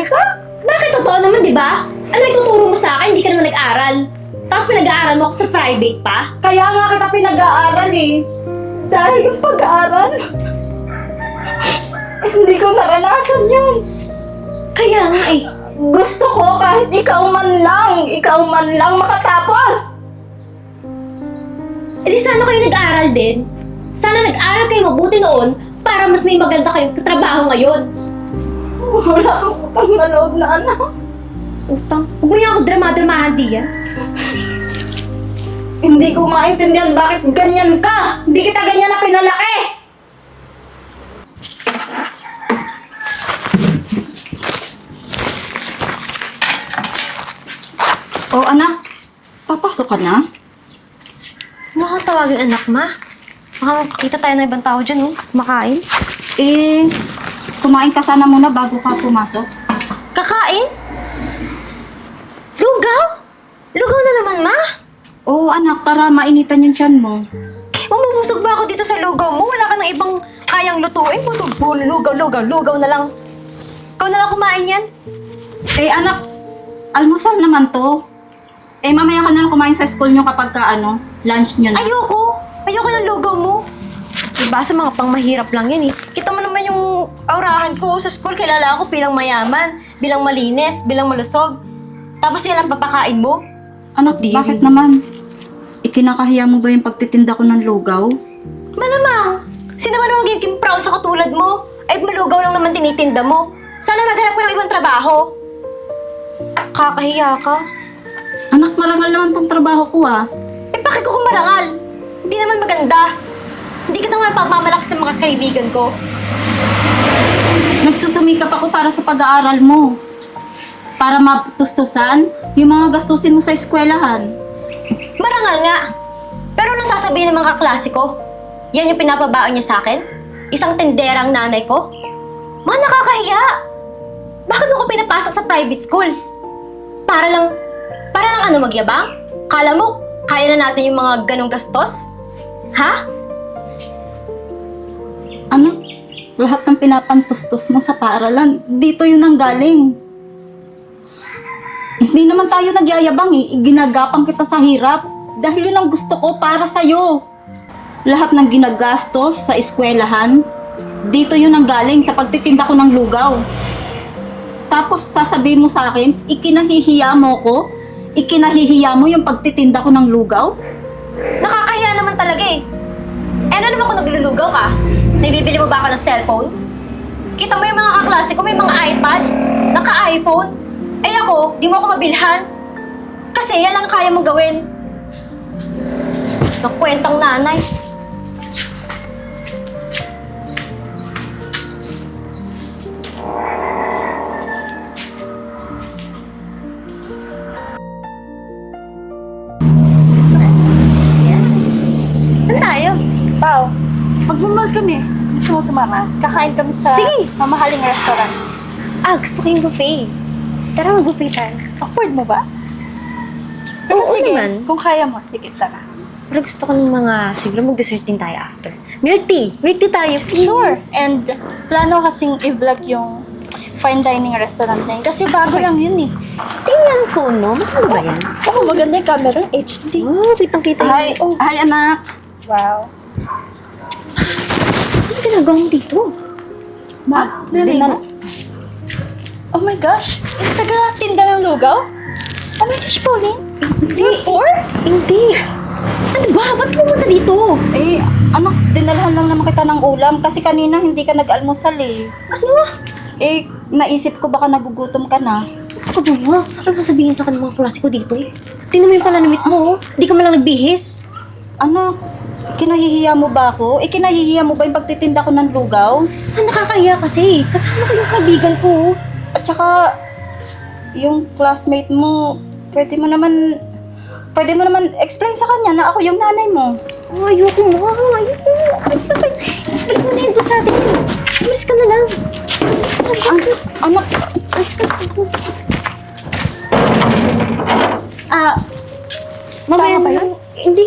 magsalita? Bakit totoo naman, di ba? Ano ituturo mo sa akin? Hindi ka naman nag-aral. Tapos pinag-aaral mo ako sa private pa? Kaya nga kita pinag-aaral eh. Dahil yung pag-aaral, hindi ko naranasan yun. Kaya nga eh. Gusto ko kahit ikaw man lang makatapos. E di sana kayo nag-aral din. Sana nag-aral kayo mabuti noon para mas may maganda kayong trabaho ngayon. Wala kang utang na loob na anak. Utang. Huwag mo niya ako drama-dramahan diyan. Hindi ko maintindihan bakit ganyan ka. Hindi kita ganyan na pinalaki. Oh, anak. Papasok ka na? Ano kang tawagin anak, ma? Baka makakita tayo ng ibang tao dyan, oh. Makain. Eh, kumain ka sana muna bago ka pumasok. Kakain? Lugaw? Lugaw na naman, ma? Oo, anak, para mainitan yung tiyan mo. Mamubusog ba ako dito sa lugaw mo? Wala ka ng ibang kayang lutuin? Lugaw na lang. Ikaw na lang kumain yan. Eh, anak, almusal naman to. Eh, mamaya ka na lang kumain sa school nyo kapag ka, lunch nyo na. Ayoko ng lugaw mo. Diba sa mga pangmahirap lang yan eh. Kita mo naman yung aurahan ko sa school. Kilala ako bilang mayaman, bilang malinis, bilang malusog. Tapos yan ang papakain mo? Anak, bakit naman? Ikinakahiya mo ba yung pagtitinda ko ng lugaw? Malamang! Sino ba naman magiging proud sa katulad mo? Ay, malugaw lang naman tinitinda mo. Sana naghanap ka ng ibang trabaho. Kakahiya ka. Anak, marangal naman tong trabaho ko ah. Eh, bakit ko marangal? Hindi naman maganda. Hindi kita naman pagmamalaki sa mga kaibigan ko. Nagsusumikap ako para sa pag-aaral mo. Para matustusan yung mga gastusin mo sa eskwelahan. Marangal nga. Pero nang sasabihin ng mga kaklase ko, yan yung pinapabaon niya sa akin? Isang tenderang nanay ko? Mga nakakahiya! Bakit mo ko pinapasok sa private school? Para lang ano magyabang? Kala mo, kaya na natin yung mga ganong gastos? Ha? Anak, lahat ng pinapantustos mo sa paaralan, dito yun ang galing. Hindi naman tayo nagyayabang eh. Ginagapang kita sa hirap. Dahil yun ang gusto ko para sa'yo. Lahat ng ginagastos sa eskwelahan, dito yun ang galing sa pagtitinda ko ng lugaw. Tapos sasabihin mo sa akin, ikinahihiya mo ko? Ikinahihiya mo yung pagtitinda ko ng lugaw? Nakakahiya naman talaga eh. Eh ano naman kung naglulugaw ka? Nabibili mo ba ako ng cellphone? Kita mo yung mga kaklase ko, may mga iPad, naka-iPhone. Eh ako, di mo ako mabilhan. Kasi yan ang kaya mong gawin. Nakwentang nanay. Saan tayo? Pao, magmamahal kami. Gusto mo sumama? Kakain kami sa Sige. mamahaling restaurant. Gusto ko yung buffet. Tara, mag-buffet tayo. Afford mo ba? Oo sige, naman. kung kaya mo, sige, tara. Pero gusto ko ng mga, siguro mag-dessert din tayo after. Milk tea! Milk tea tayo, please! Sure. And plano kasing i-vlog yung fine dining restaurant na yun. Kasi bago lang yun eh. Tingnan nga ng phone mo. Magkano ba yan? Oh, maganda yung camera. HD. Oh, kitang-kita Hi, yun. hi anak. Wow. Ano ginagawa mo dito? Ma, narinig mo? Oh my gosh. Yung taga-tinda ng lugaw? Oh my gosh, Pauline. Hindi. Four? Hindi. Ano ba? Ba't pumunta dito? Eh, anak, dinalhan lang naman kita ng ulam kasi kanina hindi ka nag-almusal eh. Ano? Eh, naisip ko baka nagugutom ka na. Ako ba nga? Ano sasabihin sa akin ng mga klase ko dito? Tingnan mo yung pananamit mo, oh. Hindi ka man lang nagbihis. Anak, kinahihiya mo ba ako? Kinahihiya mo ba yung pagtitinda ko ng lugaw? Ah, nakakahiya kasi. Kasama ko yung kaibigan ko, oh. At saka, yung classmate mo, pwede mo naman explain sa kanya na ako yung nanay mo. Oh, ayoko mo. Ayoko. Balik mo na yun to sa atin. Umalis ka na lang. Umalis ka na lang. Anak, Umalis ka na lang. Mamaya Tama ba na yun? lang. Hindi.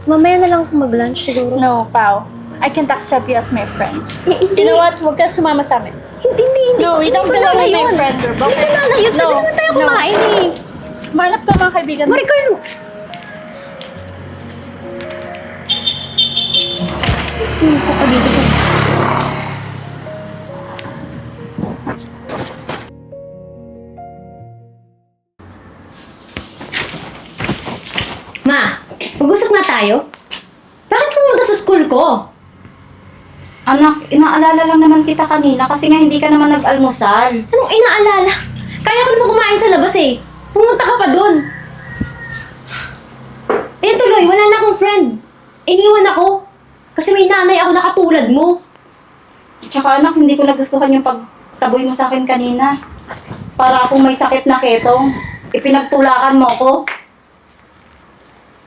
Mamaya na lang ako mag-lunch siguro. No, Pao. I can't accept you as my friend. Hindi. You know what? Huwag ka sumama sa amin. Hindi. No, you don't Hindi ko belong na with my yun. friend group, Hindi okay? ko na yun. No, Pwede naman tayo no. kumain eh. Manap ka mga kaibigan mo. Mari ko yun. Hindi ko pa dito sa... Ma, mag-usap na tayo. Bakit pumunta sa school ko? Anak, inaalala lang naman kita kanina kasi nga hindi ka naman nag-almusal. Anong inaalala? Kaya ko naman kumain sa labas eh. Pumunta ka pa dun. Eh tuloy, wala na akong friend. Iniwan ako. Kasi may nanay ako na katulad mo. Tsaka anak, hindi ko nagustuhan yung pagtaboy mo sa akin kanina. Para akong may sakit na ketong. Ipinagtulakan mo ko.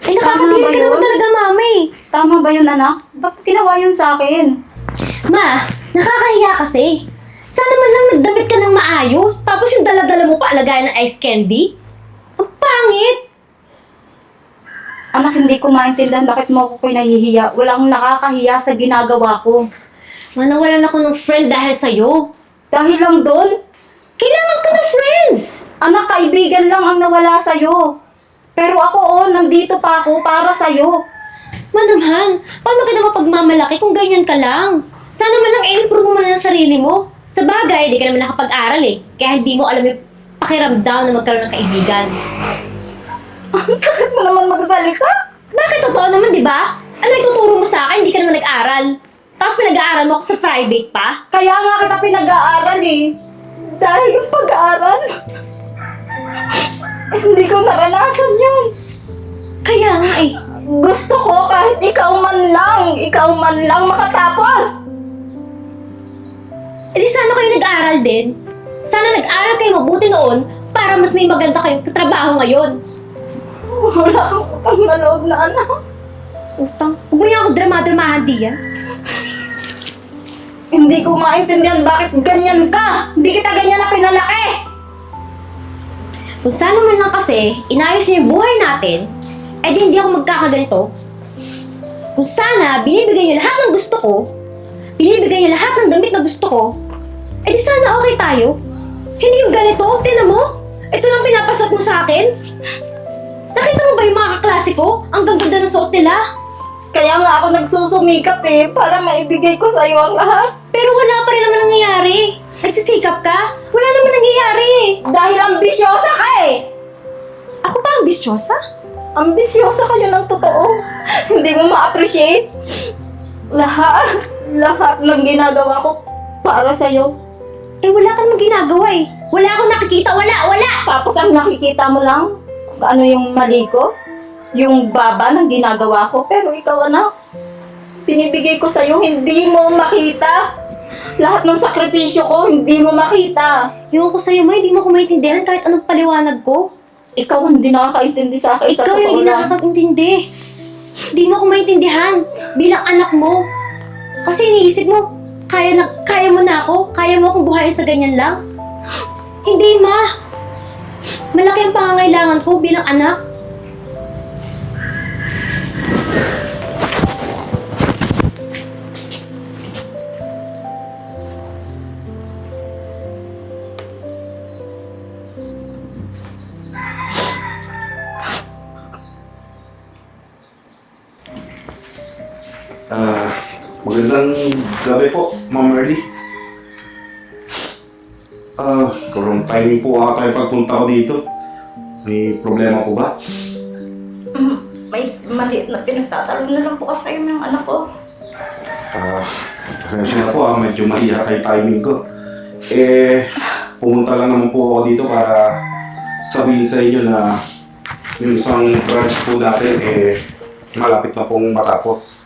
Eh nakakatiyan ka naman talaga, mami. Tama ba yun, anak? Bakit ginawa yun sa akin? Ma, nakakahiya kasi. Sana man lang nagdamit ka ng maayos, tapos yung dala-dala mo pa alagayan ng ice candy? Ang pangit! Anak, hindi ko maintindihan bakit mo ako pinahihiya. Walang nakakahiya sa ginagawa ko. Nawalan ako ng friend dahil sa'yo. Dahil lang doon, Kailangan ko ng friends! anak, kaibigan lang ang nawala sa'yo. Pero ako, nandito pa ako para sa'yo. Manamhan, paano kita mapagmamalaki kung ganyan ka lang? Sana man lang i-improve mo na ng sarili mo. Sa bagay, di ka naman nakapag-aral eh. Kaya hindi mo alam yung pakiramdam na magkaroon ng kaibigan. Ang sakit mo naman magsalita. Bakit totoo naman, di ba? Ano ituturo mo sa akin, hindi ka naman nag-aral. Tapos pinag-aaral mo ako sa private pa? Kaya nga kita pinag-aaral eh. Dahil yung pag-aaral, hindi ko naranasan yun. Kaya nga eh. Gusto ko kahit ikaw man lang makatapos. E di sana kayo nag-aral din. Sana nag-aral kayo mabuti noon para mas may maganda kayong trabaho ngayon. Wala kang utang na loob na anak. Utang. Huwag mo niya ako drama-dramahan diyan. Hindi ko maintindihan bakit ganyan ka. Hindi kita ganyan na pinalaki. Kung sana man lang kasi inayos niyo yung buhay natin, eh di hindi ako magkakaganito. Kung sana binibigay niyo lahat ng gusto ko, binibigay niyo lahat ng damit na gusto ko, eh di sana okay tayo. Hindi yung ganito, tinan mo. Ito lang pinapasok mo sa akin. Nakita mo ba yung mga kaklase ko? Ang gaganda ng suot nila. Kaya nga ako nagsusumikap eh, para maibigay ko sa'yo ang lahat. Pero wala pa rin naman nangyayari. Nagsisikap ka? Wala naman nangyayari eh. Dahil ambisyosa ka eh. Ako pa ang bisyosa? Ambisyosa kayo ng totoo. Hindi mo ma-appreciate. Lahat ng ginagawa ko para sa'yo. Eh wala ka namang ginagawa eh. Wala akong nakikita. Wala! Tapos ang nakikita mo lang, kung ano yung mali ko, yung baba ng ginagawa ko. Pero ikaw anak, binibigay ko sa'yo, hindi mo makita. Lahat ng sakripisyo ko, hindi mo makita. Yung ko sa'yo, ma, hindi mo ko maintindihan kahit anong paliwanag ko. Ikaw hindi nakakaintindi sa akin sa Ikaw totoo yung hindi lang. nakakaintindi. Hindi mo ko maintindihan bilang anak mo. Kasi iniisip mo, kaya mo na ako, kaya mo akong buhayin sa ganyan lang. Hindi, ma. Malaki ang pangangailangan ko bilang anak. Magandang gabi po, Ma'am Early. Wrong timing po ata yung pagpunta ko dito. May problema po ba? May maliit na pinagtatalo na lang po kasi kayo ng anak ko. Pasensya na po medyo mahiya yung timing ko. Pumunta lang naman po ako dito para sabihin sa inyo na yung isang branch po natin malapit na pong matapos.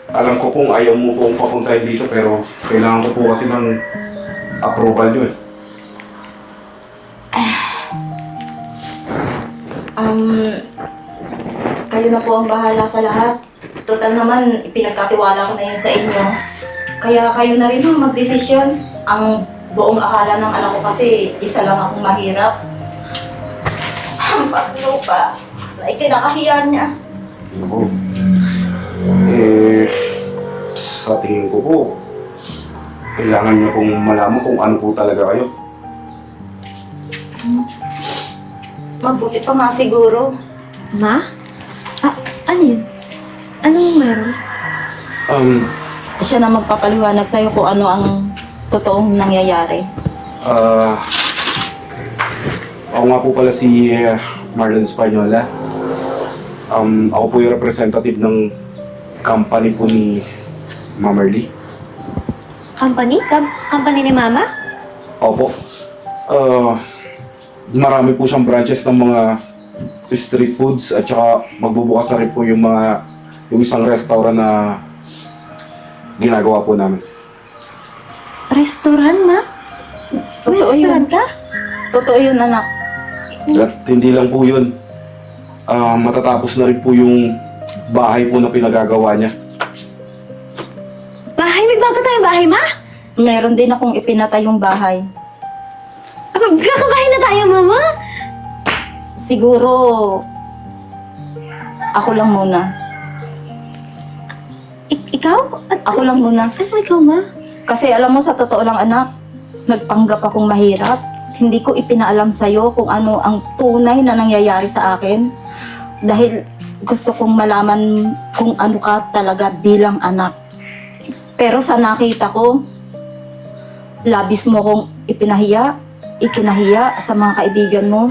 Alam ko pong ayaw mo pong papuntahin dito pero kailangan ko po kasi ng approval nyo eh. Kayo na po ang bahala sa lahat. Total naman, ipinagkatiwala ko na yun sa inyo. Kaya kayo na rin ang magdesisyon. Ang buong akala ng anak ko kasi isa lang akong mahirap. Hampas lupa na ikinakahiya niya. Ako. sa tingin ko po, kailangan niya pong malaman kung ano po talaga kayo. Mabuti pa nga siguro. Ma? Ano yun? Anong meron? Siya na magpapaliwanag sa'yo kung ano ang totoong nangyayari. Ako nga po pala si Marlon Española. Ako po yung representative ng company po ni Ma'am Merly. Company? Company ni Mama? Opo. Marami po siyang branches ng mga street foods at saka magbubukas na rin po yung isang restaurant na ginagawa po namin. Restaurant, Ma? May Totoo yun. restaurant ka? Totoo yun, anak. At hindi lang po yun. Matatapos na rin po yung bahay po na pinagagawa niya. Bahay? May bago tayong bahay, Ma? Meron din akong ipinatay yung bahay. Kakabahay na tayo, Mama? Siguro, ako lang muna. Ikaw? Ako lang muna. Ano ikaw, Ma? Kasi alam mo, sa totoo lang anak, nagpanggap akong mahirap. Hindi ko ipinaalam sa'yo kung ano ang tunay na nangyayari sa akin. Dahil gusto kong malaman kung ano ka talaga bilang anak. Pero sa nakita ko, labis mo kong ikinahiya sa mga kaibigan mo.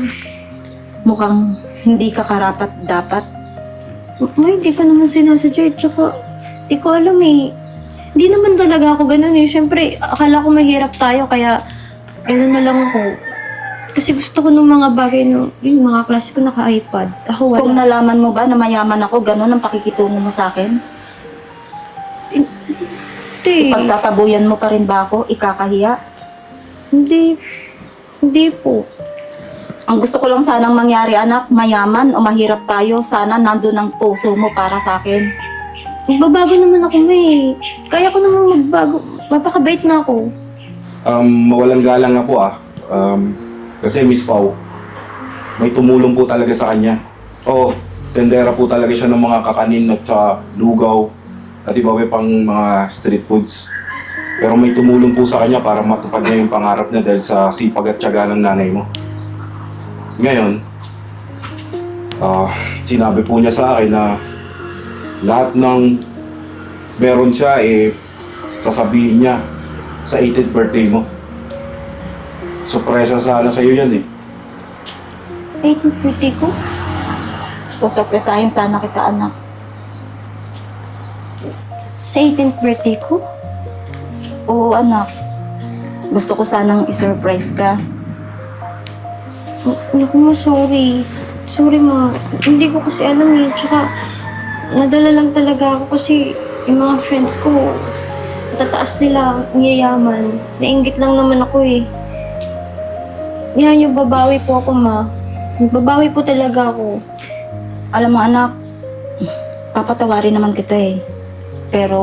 Mukhang hindi ka karapat dapat. Ma, hindi ko naman sinasadya. Tsaka, di ko alam eh. Hindi naman talaga ako ganun eh. Siyempre, akala ko mahirap tayo, kaya ganun na lang ako. Kasi gusto ko ng mga bagay no, yung mga klase ko naka-iPad. Ako wala. Kung nalaman mo ba na mayaman ako, ganun ang pakikitungo mo sa akin? Hindi. Pagtatabuyan mo pa rin ba ako? Ikakahiya? Hindi. Hindi po. Ang gusto ko lang sanang mangyari, anak, mayaman o mahirap tayo, sana nandun ang puso mo para sa akin. Magbabago naman ako, May. Kaya ko naman magbago. Mapakabait na ako. Mawalang galang nga po kasi Miss Pau, may tumulong po talaga sa kanya. Oo, tendera po talaga siya ng mga kakanin at saka lugaw at iba pang mga street foods. Pero may tumulong po sa kanya para matupad niya yung pangarap niya dahil sa sipag at tiyaga ng nanay mo. Ngayon, sinabi po niya sa akin na lahat ng meron siya sasabihin niya sa 18th birthday mo. Surpresa sana sa'yo yan eh. Sa 18th birthday ko? So, surpresahin sana kita, anak. Sa 18th birthday ko? Oo, anak. Gusto ko sanang isurprise ka. Naku, Ma, sorry. Sorry, Ma. Hindi ko kasi alam eh. Tsaka, nadala lang talaga ako kasi yung mga friends ko, tataas nila, niyayaman. Nainggit lang naman ako eh. Yan yung babawi po ako, Ma. Babawi po talaga ako. Alam mo, anak, papatawarin naman kita eh. Pero,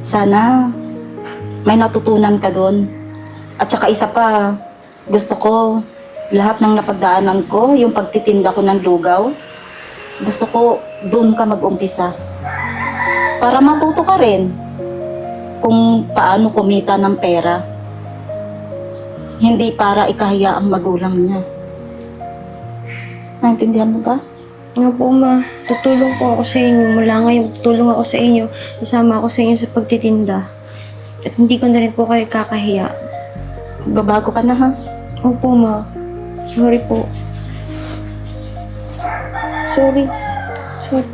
sana, may natutunan ka doon. At saka isa pa, gusto ko, lahat ng napagdaanan ko, yung pagtitinda ko ng lugaw, gusto ko, doon ka mag-umpisa. Para matuto ka rin kung paano kumita ng pera. Hindi para ikahiya ang magulang niya. Naintindihan mo ba? Nga po, Ma. Tutulong po ako sa inyo. Mula ngayon, tutulong ako sa inyo. Isama ako sa inyo sa pagtitinda. At hindi ko na rin po kayo kakahiya. Babago ka na ha? Opo, Ma. Sorry po. Sorry. Sorry.